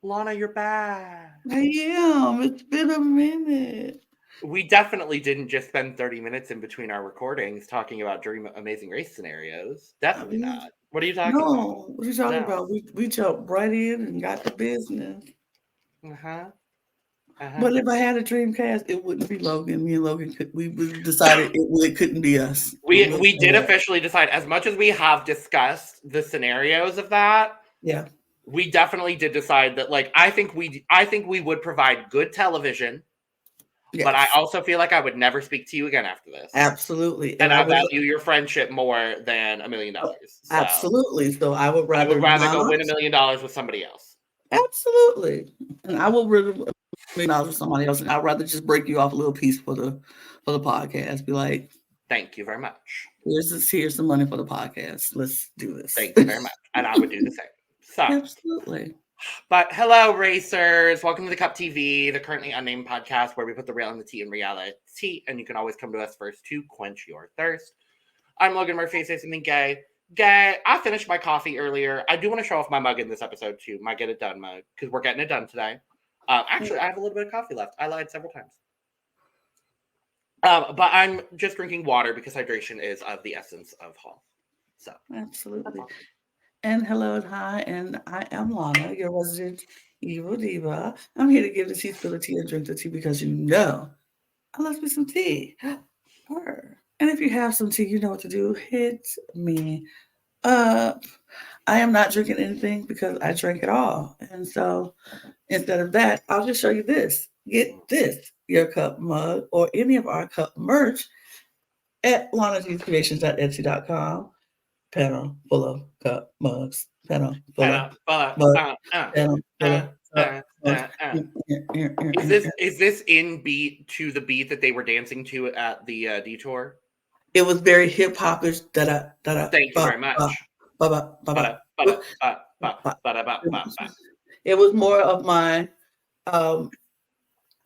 Lana, you're back. I am. It's been a minute. We definitely didn't just spend 30 minutes in between our recordings talking about Dream Amazing Race scenarios. Definitely not. What are you talking about? No. What are you talking No. about? We jumped right in and got the business. Uh-huh. Uh-huh. But if I had a dream cast, it wouldn't be Logan. Me and Logan we decided it couldn't be us. We did officially decide, as much as we have discussed the scenarios of that, Yeah. we definitely did decide that, like, I think we would provide good television. Yes. But I also feel like I would never speak to you again after this. Absolutely. And I value your friendship more than $1 million. So absolutely. So I would rather go win $1 million with somebody else. Absolutely. And I will rather $1 million with somebody else. And I'd rather just break you off a little piece for the podcast. Be like, thank you very much. Here's some money for the podcast. Let's do this. Thank you very much. And I would do the same. So absolutely. But hello, racers. Welcome to the Cup TV, the Currently Unnamed Podcast, where we put the real and the tea in reality. And you can always come to us first to quench your thirst. I'm Logan Murphy, say something gay. Gay. I finished my coffee earlier. I do want to show off my mug in this episode, too. My Get It Done mug, because we're getting it done today. Actually, I have a little bit of coffee left. I lied several times. But I'm just drinking water because hydration is of the essence of health. So absolutely. And hello and hi, and I am Lana, your resident evil diva. I'm here to give the tea, spill the tea, and drink the tea because you know I love me some tea. And if you have some tea, you know what to do. Hit me up. I am not drinking anything because I drank it all. And so instead of that, I'll just show you this. Get this, your cup mug, or any of our cup merch at lanascreations.etsy.com. Panel full of cup mugs. Panel full of mugs. Is this in beat to the beat that they were dancing to at the detour? It was very hip hopish. Thank you very much. It was more of my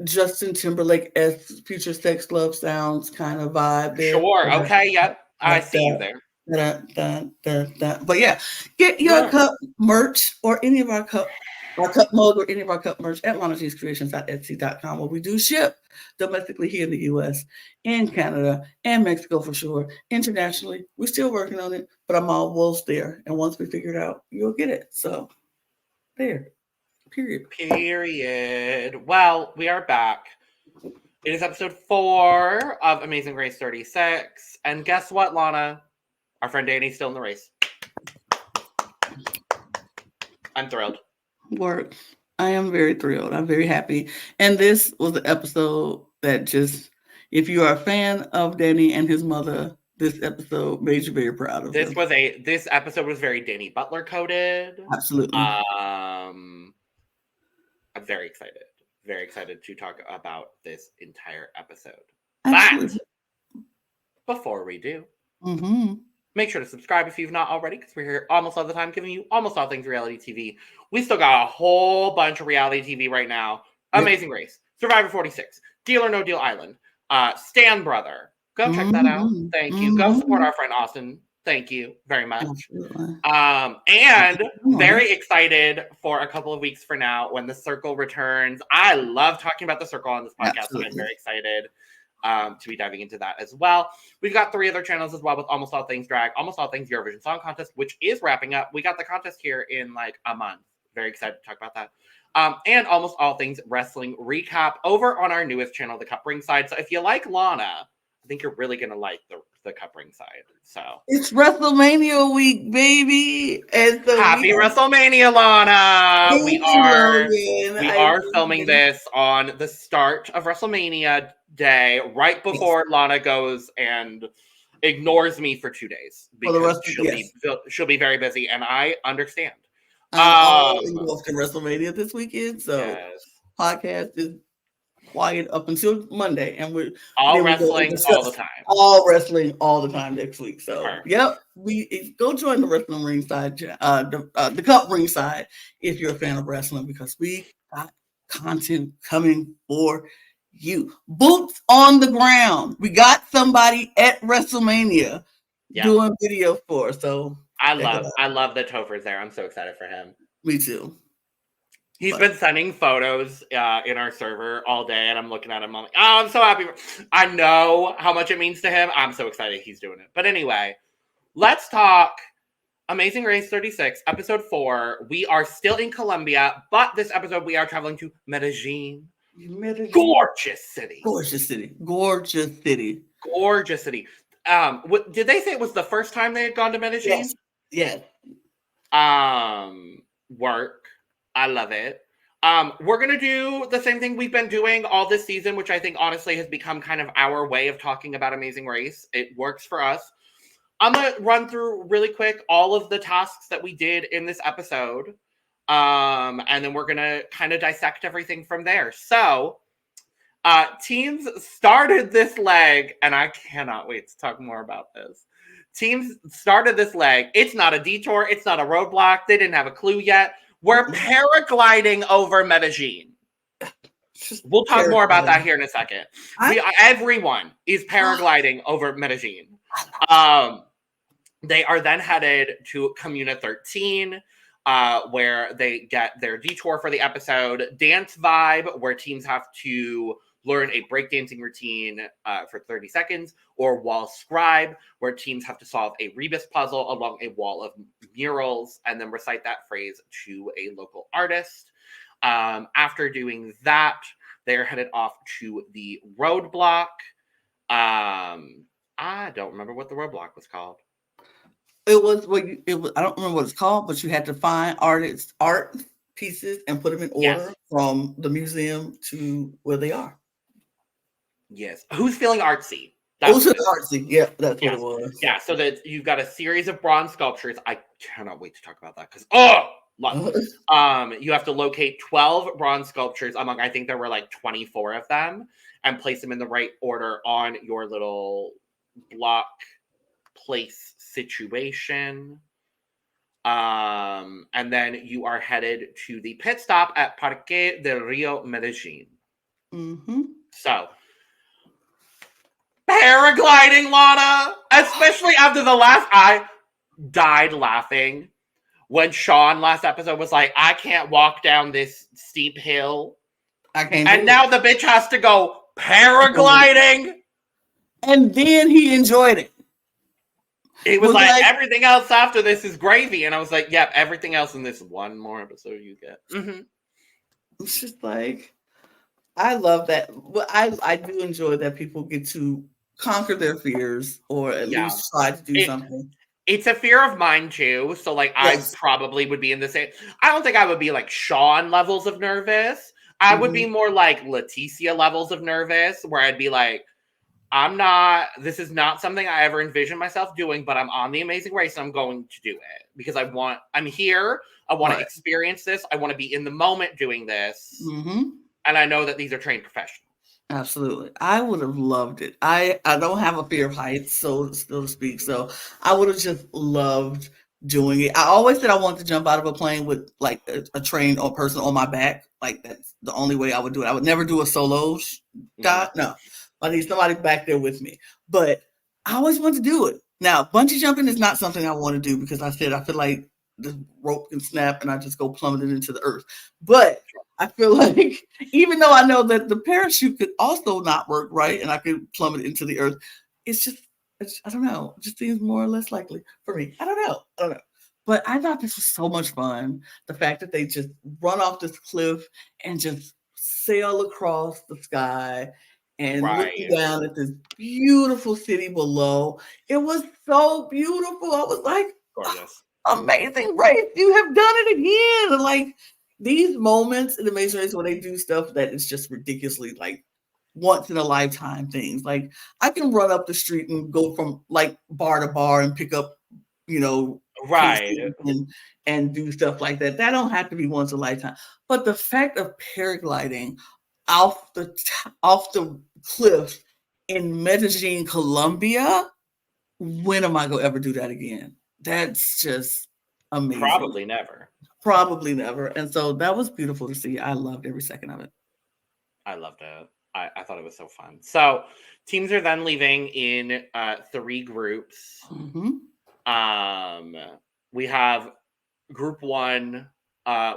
Justin Timberlake as Future Sex Love Sounds kind of vibe there. Sure. Okay. Yep. I see you there. But yeah, get your cup merch or any of our cup mug or any of our cup merch at lanascreations.etsy.com, where we do ship domestically here in the US, in Canada, and Mexico for sure. Internationally, we're still working on it, but I'm almost there. And once we figure it out, you'll get it. So there. Period. Well, we are back. It is episode 4 of Amazing Race 36. And guess what, Lana? Our friend Danny's still in the race. I'm thrilled. Work. I am very thrilled. I'm very happy. And this was an episode that just, if you are a fan of Danny and his mother, this episode made you very proud of him. This episode was very Danny Butler coded. Absolutely. I'm very excited. Very excited to talk about this entire episode. Absolutely. But before we do, make sure to subscribe if you've not already, because we're here almost all the time giving you almost all things reality TV. We still got a whole bunch of reality TV right now. Amazing Race, Survivor 46, Deal or No Deal Island, Stan Brother. Go check that out. Thank you. Go support our friend Austin. Thank you very much. And very excited for a couple of weeks for now when The Circle returns. I love talking about The Circle on this podcast, so I'm very excited to be diving into that as well. We've got 3 other channels as well with Almost All Things Drag, Almost All Things Eurovision Song Contest, which is wrapping up. We got the contest here in like a month. Very excited to talk about that. And Almost All Things Wrestling Recap over on our newest channel, The Cup Ringside. So if you like Lana, I think you're really going to like the Cup Ringside. So it's WrestleMania week, baby. And so happy WrestleMania, Lana. We are filming this on the start of WrestleMania day, right before Lana goes and ignores me for 2 days because she'll be very busy, and I understand. I'm involved in WrestleMania this weekend, so podcast is quiet up until Monday, and we're all wrestling all the time. All wrestling all the time next week. So, we go join the Wrestling Ringside, the Cup Ringside, if you're a fan of wrestling, because we got content coming for you. Boots on the ground. We got somebody at WrestleMania doing video for. So I love that Topher's there. I'm so excited for him. Me too. He's been sending photos in our server all day, and I'm looking at him. I'm like, oh, I'm so happy. I know how much it means to him. I'm so excited he's doing it. But anyway, let's talk Amazing Race 36, episode 4. We are still in Colombia, but this episode we are traveling to Medellin. Gorgeous city. Gorgeous city. Gorgeous city. Gorgeous city. Did they say it was the first time they had gone to Medellin? Yes. Work. I love it. We're gonna do the same thing we've been doing all this season, which I think honestly has become kind of our way of talking about Amazing Race. It works for us. I'm gonna run through really quick all of the tasks that we did in this episode. And then we're gonna kind of dissect everything from there. So teams started this leg, and I cannot wait to talk more about this. Teams started this leg. It's not a detour. It's not a roadblock. They didn't have a clue yet. We're paragliding over Medellin. We'll talk more about that here in a second. Everyone is paragliding over Medellin. They are then headed to Comuna 13, where they get their detour for the episode. Dance Vibe, where teams have to learn a breakdancing routine for 30 seconds, or Wall Scribe, where teams have to solve a rebus puzzle along a wall of murals and then recite that phrase to a local artist. After doing that, they're headed off to the roadblock. I don't remember what the roadblock was called. It was I don't remember what it's called, but you had to find art pieces and put them in order from the museum to where they are. Yes. Who's feeling artsy? Artsy. Yeah, that's what it was. Yeah, so that you've got a series of bronze sculptures. I cannot wait to talk about that because you have to locate 12 bronze sculptures among, I think there were like 24 of them, and place them in the right order on your little block place situation. And then you are headed to the pit stop at Parque del Rio Medellin. Mm-hmm. So, paragliding, Lana, especially after the last, I died laughing when Sean last episode was like, I can't walk down this steep hill. And now the bitch has to go paragliding. And then he enjoyed it. It was like everything else after this is gravy. And I was like, yep, everything else in this one more episode you get. Mm-hmm. It's just like, I love that. Well, I do enjoy that people get to conquer their fears or at least try to do something. It's a fear of mine too. So like I probably would be in the same. I don't think I would be like Sean levels of nervous. I would be more like Leticia levels of nervous, where I'd be like, this is not something I ever envisioned myself doing, but I'm on the Amazing Race and I'm going to do it because I'm here. I want to experience this. I want to be in the moment doing this. Mm-hmm. And I know that these are trained professionals. Absolutely. I would have loved it. I don't have a fear of heights, so to speak. So I would have just loved doing it. I always said I wanted to jump out of a plane with like a trained or person on my back. Like that's the only way I would do it. I would never do a solo shot. No, I need somebody back there with me. But I always want to do it. Now, bungee jumping is not something I want to do because I feel like the rope can snap and I just go plummeting into the earth. But I feel like even though I know that the parachute could also not work right and I could plummet into the earth, I don't know. It just seems more or less likely for me. I don't know. But I thought this was so much fun. The fact that they just run off this cliff and just sail across the sky and looking down at this beautiful city below. It was so beautiful. I was like, gorgeous. Amazing Race, you have done it again. And like these moments in Amazing Race when they do stuff that is just ridiculously like once in a lifetime things. Like I can run up the street and go from like bar to bar and pick up, and do stuff like that. That don't have to be once in a lifetime. But the fact of paragliding off the cliff in Medellin, Colombia, when am I gonna ever do that again? That's just amazing. Probably never. And so that was beautiful to see. I loved every second of it. I loved it. I thought it was so fun. So teams are then leaving in 3 groups. Mm-hmm. We have group 1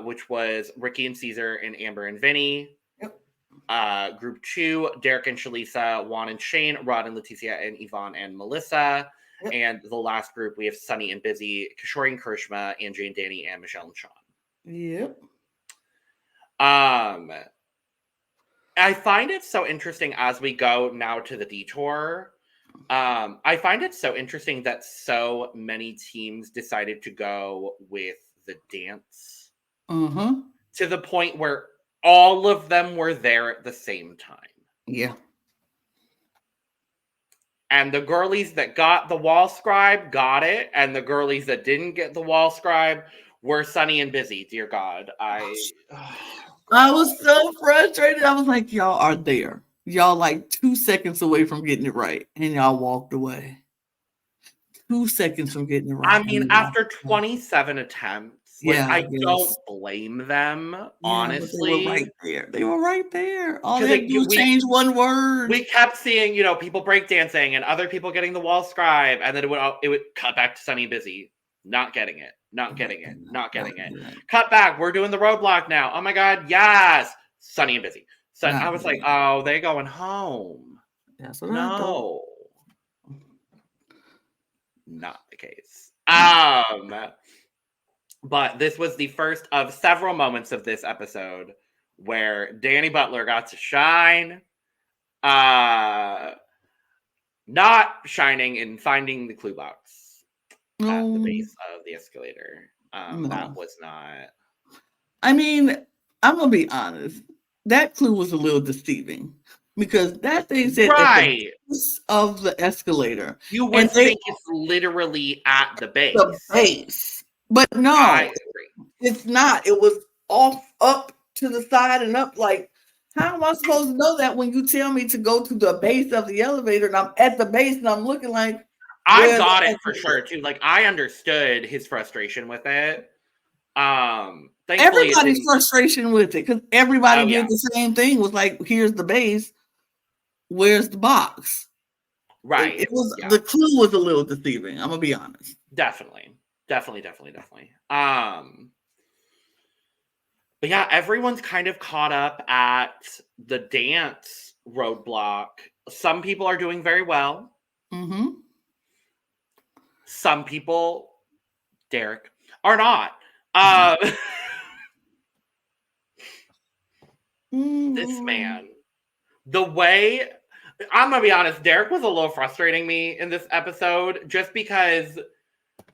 which was Ricky and Caesar and Amber and Vinny. Yep. Group 2, Derek and Shalisa, Juan and Shane, Rod and Leticia, and Yvonne and Melissa. Yep. And the last group, we have Sunny and Busy, Kishori and Karishma, Angie and Danny, and Michelle and Sean. Yep. I find it so interesting as we go now to the detour. I find it so interesting that so many teams decided to go with the dance. To the point where all of them were there at the same time. Yeah. And the girlies that got the wall scribe got it, and the girlies that didn't get the wall scribe were Sunny and Busy. Dear God, I was so frustrated. I was like, y'all are there. Y'all like 2 seconds away from getting it right, and y'all walked away. 2 seconds from getting it right. I mean, after 27 attempts, I don't blame them, honestly. They were right there. They were right there. All they had to do was change one word. We kept seeing, people breakdancing and other people getting the wall scribe, and then it would cut back to Sunny and Busy. Not getting it. Cut back. We're doing the roadblock now. Oh my God, yes. Sunny and Busy. So I was like, oh, they're going home. That's what I thought. Not the case. But this was the first of several moments of this episode where Danny Butler got to shine. Not shining in finding the clue box at the base of the escalator. That was not. I mean, I'm going to be honest. That clue was a little deceiving because that thing said at the base of the escalator. You would think it's literally at the base. The base. But no, it's not. It was off, up to the side and up. Like, how am I supposed to know that when you tell me to go to the base of the elevator and I'm at the base and I'm looking like. I got it for sure, too. Like, I understood his frustration with it. Everybody's frustration with it because everybody did the same thing. Was like, here's the base. Where's the box? Right. It was the clue was a little deceiving. I'm gonna be honest. Definitely. But yeah, everyone's kind of caught up at the dance roadblock. Some people are doing very well. Some people, Derek, are not. This man, the way, I'm going to be honest, Derek was a little frustrating me in this episode just because,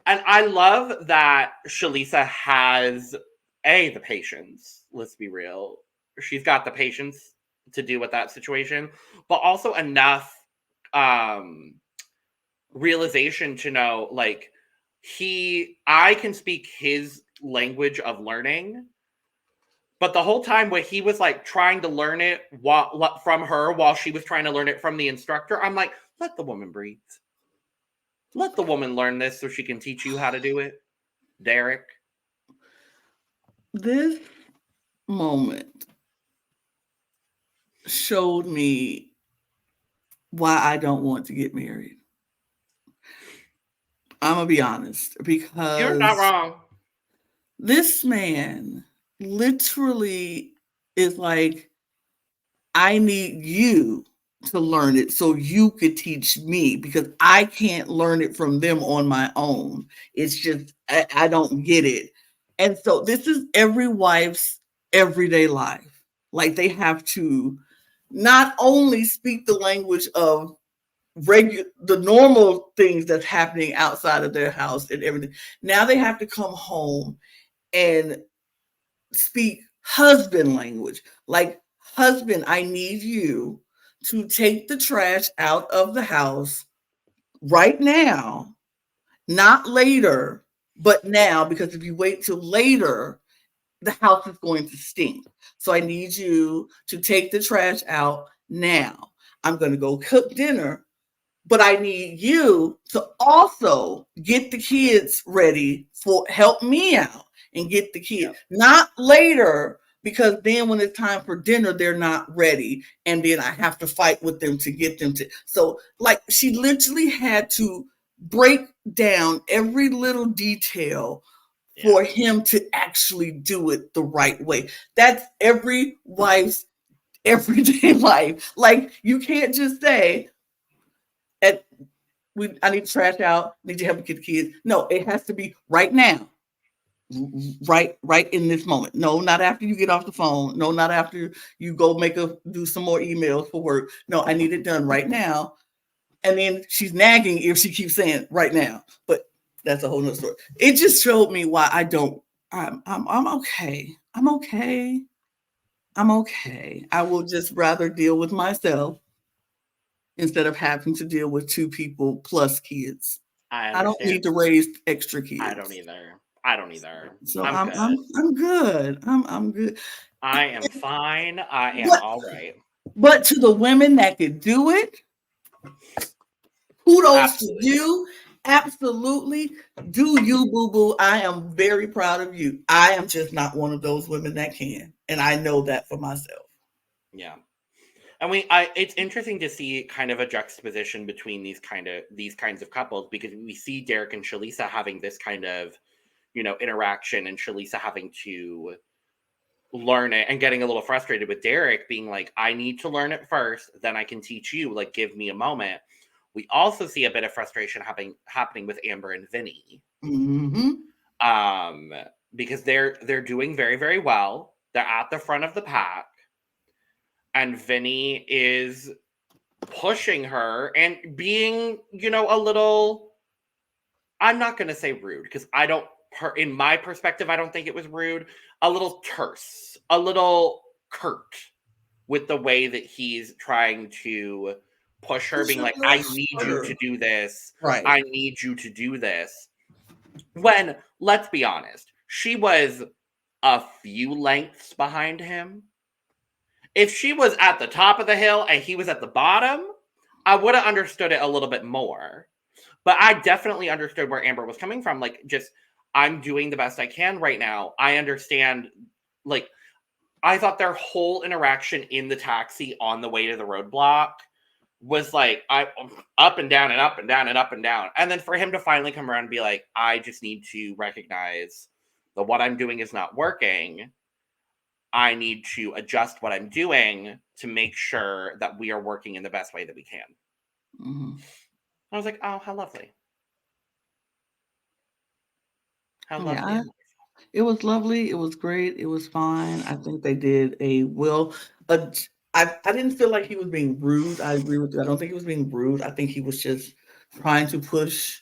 and I love that Shalisa has, the patience, let's be real. She's got the patience to deal with that situation, but also enough realization to know, like, I can speak his language of learning, but the whole time when he was like trying to learn it from her while she was trying to learn it from the instructor, I'm like, let the woman breathe. Let the woman learn this so she can teach you how to do it, Derek. This moment showed me why I don't want to get married. I'm going to be honest, because you're not wrong. This man literally is like, I need you to learn it so you could teach me because I can't learn it from them on my own. It's just, I don't get it. And so this is every wife's everyday life. Like they have to not only speak the language of the normal things that's happening outside of their house and everything. Now they have to come home and speak husband language. Like, husband, I need you to take the trash out of the house right now, not later, but now, because if you wait till later, the house is going to stink. So I need you to take the trash out now. I'm going to go cook dinner, but I need you to also get the kids ready help me out and get the kids, not later, because then when it's time for dinner, they're not ready. And then I have to fight with them to get them to. So like she literally had to break down every little detail for him to actually do it the right way. That's every wife's everyday life. Like, you can't just say, I need to trash out, need to help get the kids. No, it has to be right now. Right in this moment. No, not after you get off the phone. No, not after you go do some more emails for work. No, I need it done right now. And then she's nagging if she keeps saying right now. But that's a whole nother story. It just showed me why I'm okay. I'm okay. I'm okay. I will just rather deal with myself instead of having to deal with 2 people plus kids. I don't need to raise extra kids. I don't either. So I'm good. I'm good. I am fine. I am all right. But to the women that could do it, kudos to you. Absolutely. Do you, boo-boo. I am very proud of you. I am just not one of those women that can. And I know that for myself. Yeah. And it's interesting to see kind of a juxtaposition between these kinds of couples, because we see Derek and Shalisa having this kind of, interaction, and Shalisa having to learn it and getting a little frustrated with Derek being like, I need to learn it first, then I can teach you, like, give me a moment. We also see a bit of frustration happening with Amber and Vinny. Mm-hmm. Because they're doing very, very well. They're at the front of the pack. And Vinny is pushing her and being, a little, I'm not going to say rude, because in my perspective, I don't think it was rude. A little terse, a little curt with the way that he's trying to push her, being like, I need you to do this. Right. I need you to do this. When, let's be honest, she was a few lengths behind him. If she was at the top of the hill and he was at the bottom, I would have understood it a little bit more. But I definitely understood where Amber was coming from. Like, just, I'm doing the best I can right now. I understand. Like, I thought their whole interaction in the taxi on the way to the roadblock was like, up and down and up and down and up and down. And then for him to finally come around and be like, I just need to recognize that what I'm doing is not working. I need to adjust what I'm doing to make sure that we are working in the best way that we can. Mm-hmm. I was like, oh, how lovely. How lovely. Yeah, it was lovely. It was great. It was fine. I think they did I didn't feel like he was being rude. I agree with you. I don't think he was being rude. I think he was just trying to push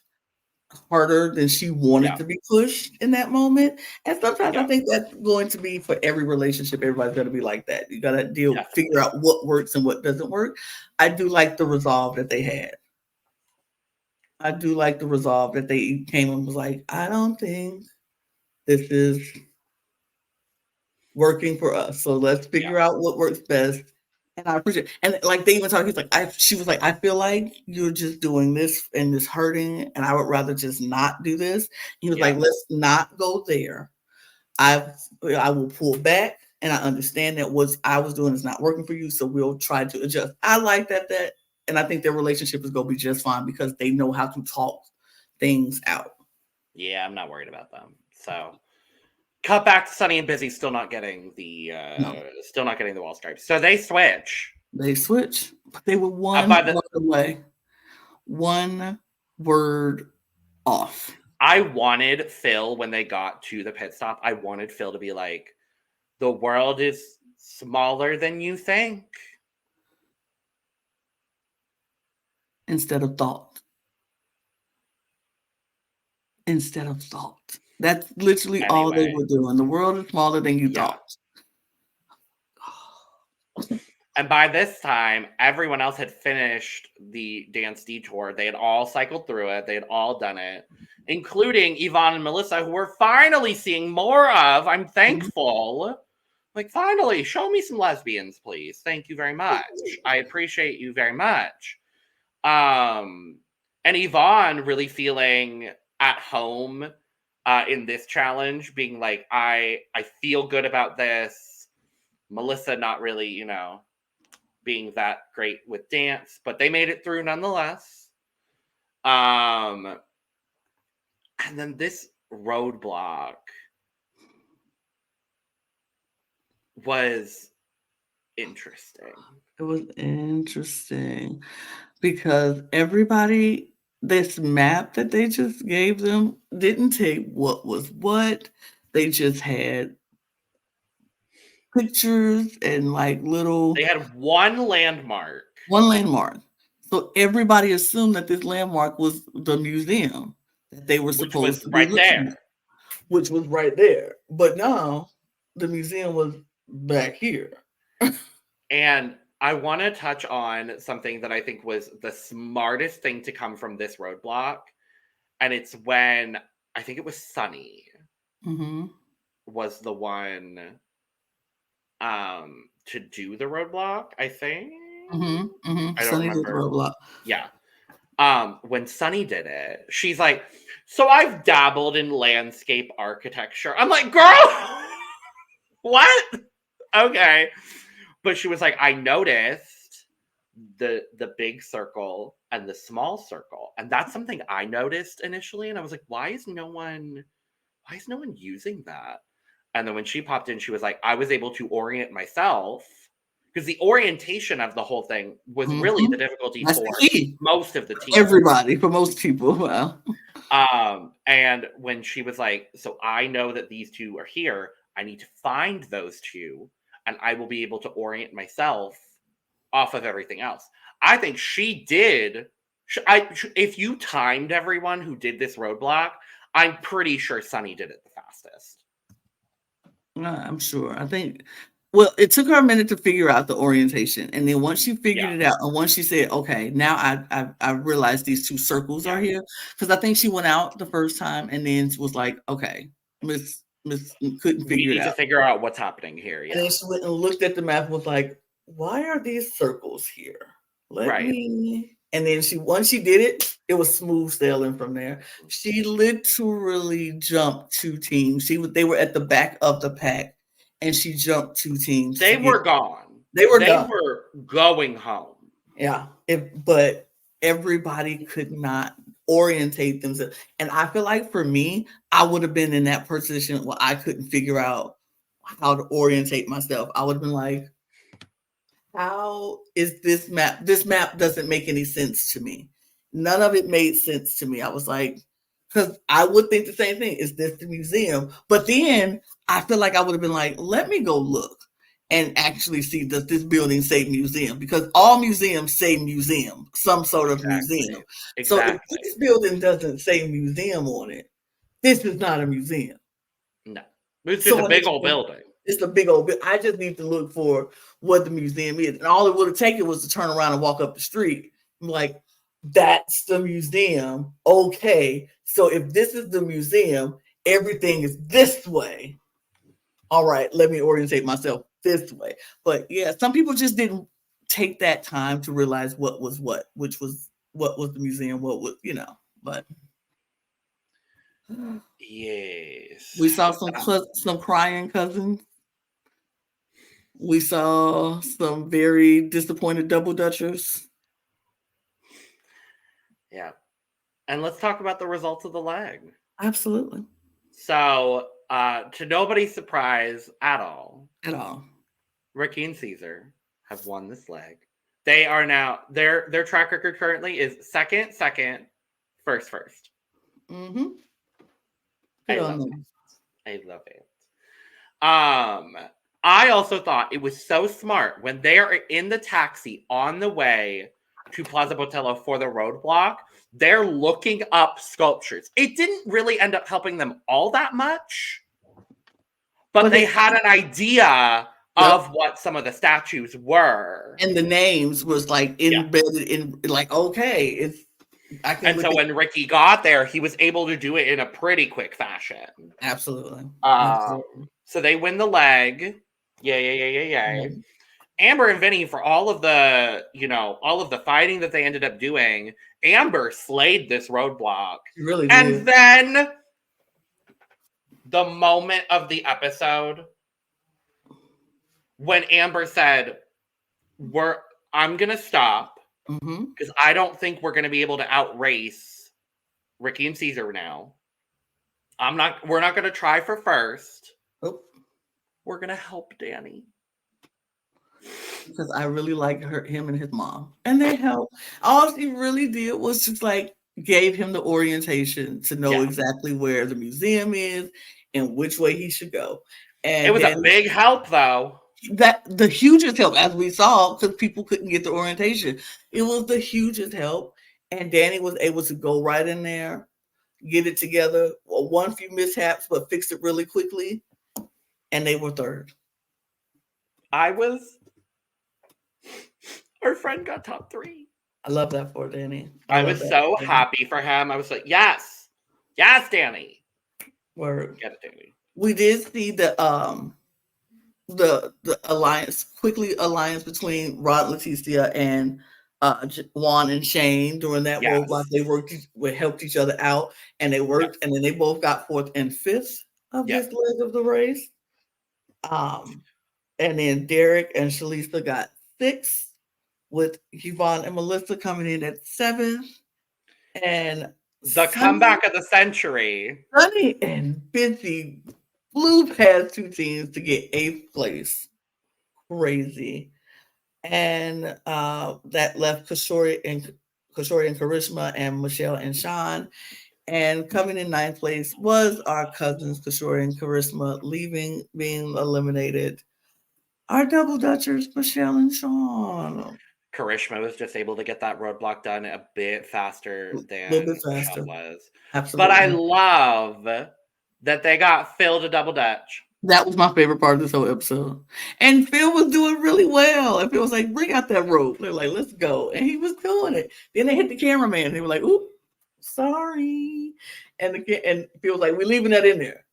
harder than she wanted to be pushed in that moment. And sometimes I think that's going to be for every relationship. Everybody's going to be like that. You got to figure out what works and what doesn't work. I do like the resolve that they had. I do like the resolve that they came and was like, I don't think this is working for us. So let's figure out what works best. And I appreciate it. And like they even talked, she was like, I feel like you're just doing this and this hurting, and I would rather just not do this. He was like, let's not go there. I will pull back, and I understand that what I was doing is not working for you. So we'll try to adjust. I like that, and I think their relationship is going to be just fine because they know how to talk things out. Yeah, I'm not worried about them. So cut back to Sunny and Busy, still not getting the wall stripes. So they switch. But they were one word away. One word off. I wanted Phil, when they got to the pit stop, I wanted Phil to be like, the world is smaller than you think. Instead of thought. That's literally all they were doing. The world is smaller than you thought. And by this time, everyone else had finished the dance detour. They had all cycled through it. They had all done it, including Yvonne and Melissa, who we're finally seeing more of. I'm thankful. Like, finally, show me some lesbians, please. Thank you very much. I appreciate you very much. And Yvonne really feeling at home in this challenge, being like, I feel good about this. Melissa not really, being that great with dance, but they made it through nonetheless. And then this roadblock was interesting. It was interesting because everybody, this map that they just gave them didn't take what was what. They just had pictures and like little. They had one landmark. So everybody assumed that this landmark was the museum that they were supposed to be looking at, which was right there. But now the museum was back here. And I want to touch on something that I think was the smartest thing to come from this roadblock. And it's when, I think it was Sunny was the one to do the roadblock, I think. I don't Sunny remember. did the roadblock. Yeah. When Sunny did it, she's like, so I've dabbled in landscape architecture. I'm like, girl, what? Okay. But she was like, I noticed the big circle and the small circle. And that's something I noticed initially. And I was like, why is no one using that? And then when she popped in, she was like, I was able to orient myself. Because the orientation of the whole thing was really the difficulty for most of the team. Everybody, for most people. Wow. And when she was like, so I know that these two are here, I need to find those two, and I will be able to orient myself off of everything else. I think she did. If you timed everyone who did this roadblock, I'm pretty sure Sunny did it the fastest. I'm sure. I think, well, it took her a minute to figure out the orientation. And then once she figured it out, and once she said, okay, now I realized these two circles are here. Because I think she went out the first time and then was like, okay, Miss couldn't figure it out. We need to figure out what's happening here. Yeah. And then she went and looked at the map and was like, why are these circles here? Let me. And then once she did it, it was smooth sailing from there. She literally jumped two teams. They were at the back of the pack, and she jumped two teams. They were gone. They were going home. Yeah, but everybody could not orientate themselves. And I feel like for me, I would have been in that position where I couldn't figure out how to orientate myself. I would have been like, how is this map? This map doesn't make any sense to me. None of it made sense to me. I was like, because I would think the same thing. Is this the museum? But then I feel like I would have been like, let me go look and actually see, does this building say museum? Because all museums say museum, some sort of museum. So if this building doesn't say museum on it, this is not a museum. No. It's just a big old building. It's a big old building. I just need to look for what the museum is. And all it would have taken was to turn around and walk up the street. I'm like, that's the museum. Okay. So if this is the museum, everything is this way. All right, let me orientate myself this way. But yeah, some people just didn't take that time to realize what was what, which was what was the museum, what was, but yes. We saw some crying cousins. We saw some very disappointed double dutchers. Yeah. And let's talk about the results of the leg. Absolutely. So, to nobody's surprise at all, Ricky and Caesar have won this leg. They are now, their track record currently is second, first. Mm-hmm. I love it. I also thought it was so smart when they are in the taxi on the way to Plaza Botello for the roadblock, they're looking up sculptures. It didn't really end up helping them all that much, but they had an idea of what some of the statues were. And the names was like embedded in, like, okay, and so when Ricky got there, he was able to do it in a pretty quick fashion. Absolutely. So they win the leg. Yay. Mm-hmm. Amber and Vinny, for all of the fighting that they ended up doing, Amber slayed this roadblock. She really did. And then the moment of the episode when Amber said, I'm going to stop because I don't think we're going to be able to outrace Ricky and Caesar now. We're not gonna try for first. Oh. We're gonna help Danny. Because I really like him and his mom. And they helped. All she really did was just like gave him the orientation to know exactly where the museum is and which way he should go. And it was a big help though. That the hugest help, as we saw, because people couldn't get the orientation. It was the hugest help. And Danny was able to go right in there, get it together. Well, one few mishaps, but fixed it really quickly. And they were third. Our friend got top 3. I love that for Danny. I was so happy for him. I was like, yes, Danny. Word. Get it, Danny. We did see the alliance between Rod, Leticia, and Juan and Shane during that roadblock. They helped each other out, and they worked, and then they both got 4th and 5th of this leg of the race. And then Derek and Shalisa got 6th, with Yvonne and Melissa coming in at 7th. And the comeback of the century. Sunny and Busy flew past 2 teams to get 8th place. Crazy. And that left Kishori and Karishma and Michelle and Sean. And coming in 9th place was our cousins, Kishori and Karishma, being eliminated. Our double dutchers, Michelle and Sean. Karishma was just able to get that roadblock done a bit faster than Michelle was. Absolutely. But I love that they got Phil to double dutch. That was my favorite part of this whole episode. And Phil was doing really well. And Phil was like, bring out that rope. They're like, let's go. And he was doing it. Then they hit the cameraman. They were like, ooh, sorry. And Phil was like, we're leaving that in there.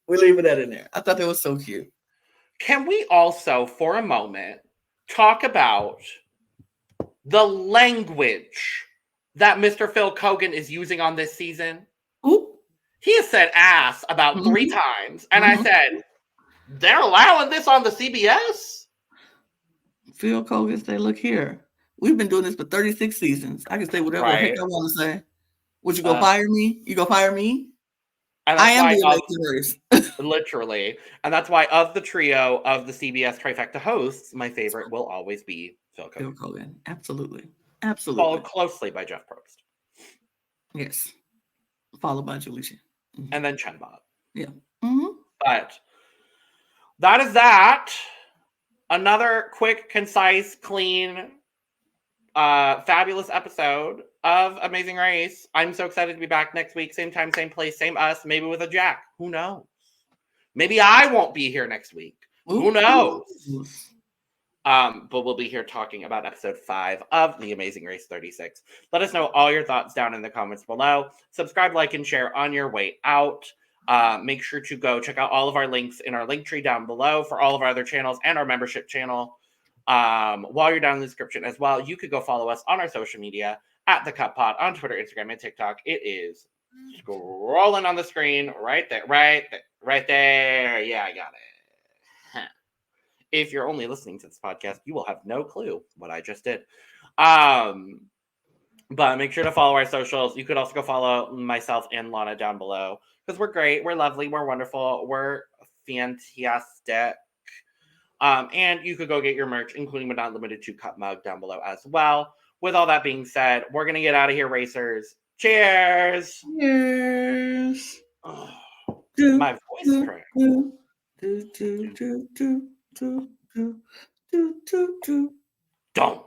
I thought that was so cute. Can we also, for a moment, talk about the language that Mr. Phil Kogan is using on this season? Ooh. He has said ass about 3 times. And I said, they're allowing this on the CBS? Phil Kogan said, look here. We've been doing this for 36 seasons. I can say whatever the heck I want to say. Would you go fire me? You go fire me? And I am the literally. And that's why of the trio of the CBS trifecta hosts, my favorite will always be Phil Kogan. Phil Kogan. Absolutely. Followed closely by Jeff Probst. Yes. Followed by Julie. And then Chen Bob. Yeah. But that is that. Another quick, concise, clean, fabulous episode of Amazing Race. I'm so excited to be back next week. Same time, same place, same us. Maybe with a Jack. Who knows? Maybe I won't be here next week. Who knows? But we'll be here talking about episode 5 of The Amazing Race 36. Let us know all your thoughts down in the comments below. Subscribe, like, and share on your way out. Make sure to go check out all of our links in our link tree down below for all of our other channels and our membership channel. While you're down in the description as well, you could go follow us on our social media at The Cut Pod on Twitter, Instagram, and TikTok. It is scrolling on the screen right there. Yeah, I got it. If you're only listening to this podcast, you will have no clue what I just did. But make sure to follow our socials. You could also go follow myself and Lana down below because we're great, we're lovely, we're wonderful, we're fantastic. And you could go get your merch, including but not limited to cup mug down below as well. With all that being said, we're going to get out of here, racers. Cheers! Cheers! Oh, my voice cracked. Don't.